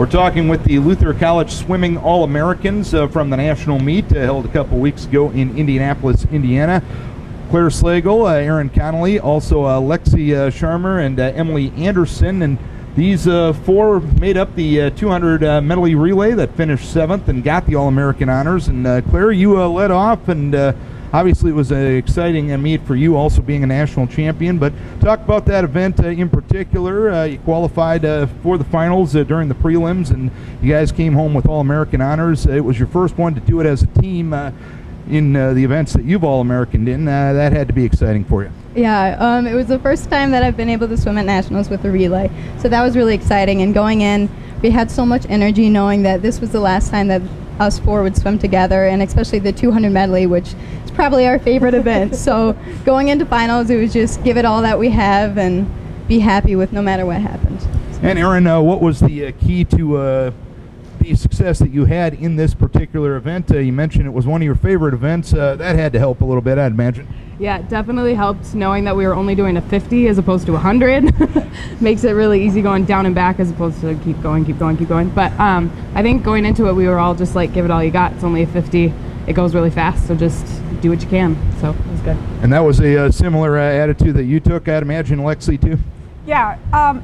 We're talking with the Luther College Swimming All-Americans from the national meet held a couple weeks ago in Indianapolis, Indiana. Claire Slagle, Aaron Connolly, also Lexi Sharmer, and Emily Anderson. And these four made up the 200 medley relay that finished 7th and got the All-American honors. And Claire, you led off, and obviously it was an exciting meet for you, also being a national champion. But talk about that event in particular. You qualified for the finals during the prelims, and you guys came home with All-American honors. It was your first one to do it as a team in the events that you've All-Americaned in. That had to be exciting for you. Yeah, it was the first time that I've been able to swim at nationals with a relay, so that was really exciting. And going in, we had so much energy knowing that this was the last time that us four would swim together, and especially the 200 medley, which is probably our favorite event. So going into finals, it was just give it all that we have and be happy with no matter what happens. And Aaron, what was the key to the success that you had in this particular event? You mentioned it was one of your favorite events. That had to help a little bit, I'd imagine. Yeah, it definitely helped knowing that we were only doing a 50 as opposed to 100. Makes it really easy going down and back as opposed to keep going. But I think going into it, we were all just like, give it all you got. It's only a 50. It goes really fast, so just do what you can. So it was good. And that was a similar attitude that you took, I'd imagine, Lexi, too? Yeah,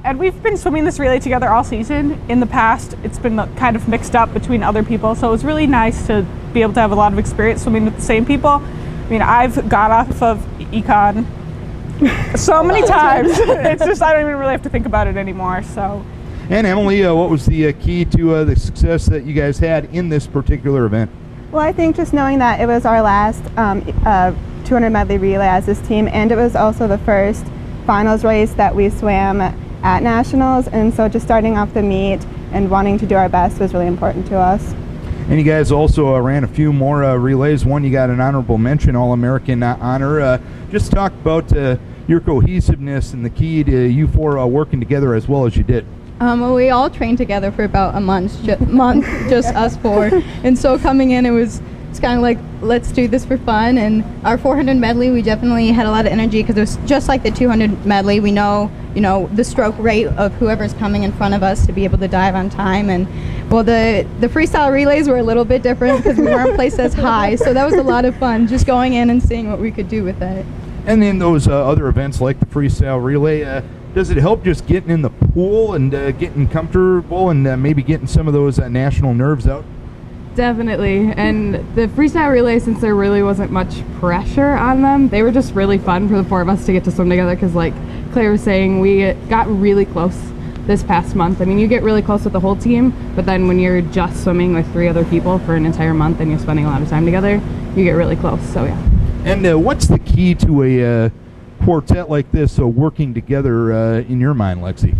and we've been swimming this relay together all season. In the past, it's been kind of mixed up between other people, so it was really nice to be able to have a lot of experience swimming with the same people. I mean, I've got off of econ so many times. It's just I don't even really have to think about it anymore. So. And Emily, what was the key to the success that you guys had in this particular event? Well, I think just knowing that it was our last 200 medley relay as this team, and it was also the first finals race that we swam at nationals, and so just starting off the meet and wanting to do our best was really important to us. And you guys also ran a few more relays. One, you got an honorable mention, All-American honor. Just talk about your cohesiveness and the key to you four working together as well as you did. Well, we all trained together for about a month, just us four. And so coming in, it's kind of like, let's do this for fun. And our 400 medley, we definitely had a lot of energy because it was just like the 200 medley. We know, the stroke rate of whoever's coming in front of us to be able to dive on time. And well, the freestyle relays were a little bit different because we weren't placed as high. So that was a lot of fun, just going in and seeing what we could do with it. And then those other events like the freestyle relay, does it help just getting in the pool and getting comfortable and maybe getting some of those national nerves out? Definitely. And the freestyle relay, since there really wasn't much pressure on them, they were just really fun for the four of us to get to swim together because, like Claire was saying, we got really close this past month. I mean, you get really close with the whole team, but then when you're just swimming with 3 other people for an entire month and you're spending a lot of time together, you get really close. So, yeah. And what's the key to a quartet like this working together in your mind, Lexi?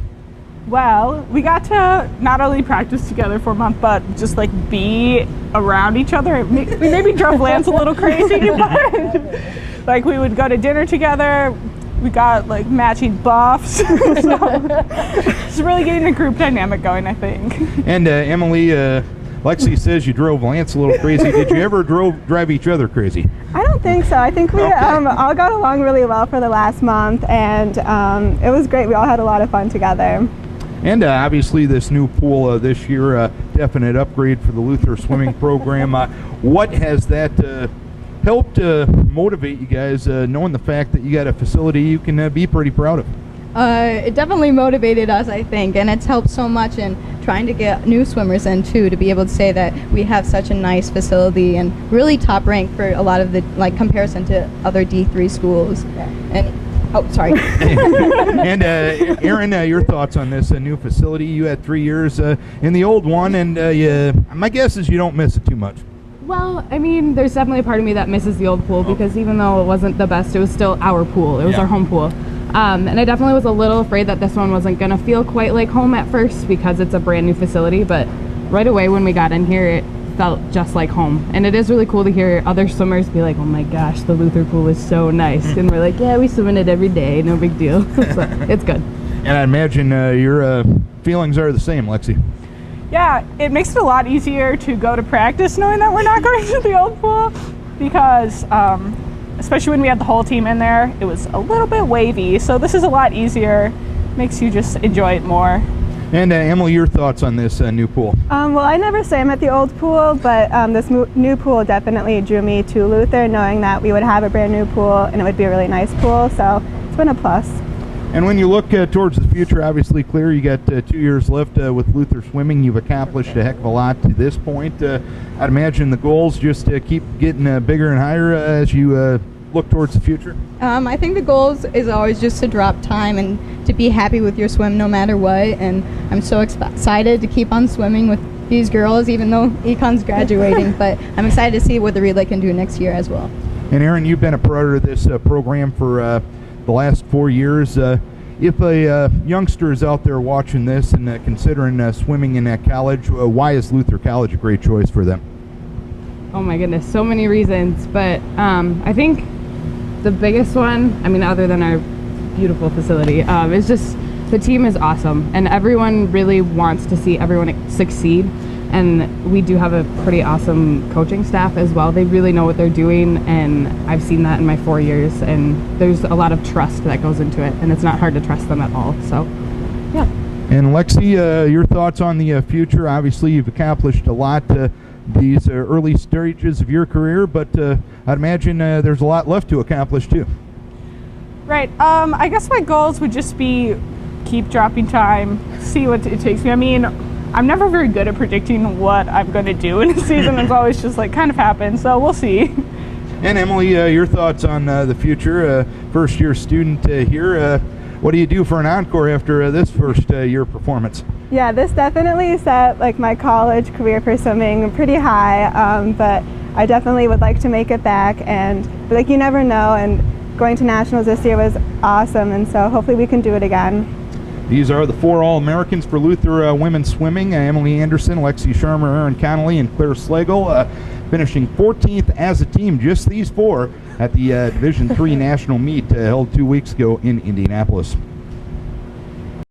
Well, we got to not only practice together for a month, but just like be around each other. We maybe drove Lance a little crazy, but like we would go to dinner together. We got like matching buffs. So it's really getting the group dynamic going, I think. And Emily, Lexi says you drove Lance a little crazy. Did you ever drive each other crazy? I don't think so. I think we all got along really well for the last month, and it was great. We all had a lot of fun together. And obviously this new pool this year, definite upgrade for the Luther swimming program. What has that helped motivate you guys, knowing the fact that you got a facility you can be pretty proud of? It definitely motivated us, I think, and it's helped so much in trying to get new swimmers in too, to be able to say that we have such a nice facility and really top rank for a lot of the comparison to other D3 schools. And oh, sorry. And Aaron, your thoughts on this new facility? You had 3 years in the old one, and my guess is you don't miss it too much. Well, I mean, there's definitely a part of me that misses the old pool because even though it wasn't the best, it was still our pool. It was our home pool. And I definitely was a little afraid that this one wasn't going to feel quite like home at first because it's a brand new facility, but right away when we got in here, it felt just like home. And it is really cool to hear other swimmers be like, oh my gosh, the Luther pool is so nice. And we're like, yeah, we swim in it every day, no big deal. So it's good. And I imagine your feelings are the same, Lexi. Yeah, it makes it a lot easier to go to practice knowing that we're not going to the old pool because especially when we had the whole team in there, it was a little bit wavy. So this is a lot easier, makes you just enjoy it more. And Emily, your thoughts on this new pool? Well, I never swam at the old pool, but this new pool definitely drew me to Luther, knowing that we would have a brand new pool and it would be a really nice pool. So it's been a plus. And when you look towards the future, obviously, Claire, you got 2 years left with Luther Swimming. You've accomplished a heck of a lot to this point. I'd imagine the goals just keep getting bigger and higher as you look towards the future. I think the goals is always just to drop time and to be happy with your swim no matter what. And I'm so excited to keep on swimming with these girls, even though Econ's graduating. But I'm excited to see what the relay can do next year as well. And Aaron, you've been a part of this program for the last 4 years. If a youngster is out there watching this and considering swimming in college, why is Luther College a great choice for them? Oh my goodness, so many reasons. But I think the biggest one, I mean, other than our beautiful facility, is just the team is awesome. And everyone really wants to see everyone succeed. And we do have a pretty awesome coaching staff as well. They really know what they're doing, and I've seen that in my 4 years, and there's a lot of trust that goes into it, and it's not hard to trust them at all. So, yeah. And Lexi, your thoughts on the future? Obviously, you've accomplished a lot these early stages of your career, but I'd imagine there's a lot left to accomplish too. Right. I guess my goals would just be keep dropping time, see what it takes me. I mean, I'm never very good at predicting what I'm going to do in a season. It's always just like kind of happens, so we'll see. And Emily, your thoughts on the future? First-year student here. What do you do for an encore after this first-year performance? Yeah, this definitely set like my college career for swimming pretty high, but I definitely would like to make it back. And like you never know, and going to nationals this year was awesome, and so hopefully we can do it again. These are the 4 All-Americans for Luther women's swimming. Emily Anderson, Lexi Sharmer, Erin Connolly, and Claire Slagle finishing 14th as a team, just these 4, at the Division III National Meet held 2 weeks ago in Indianapolis.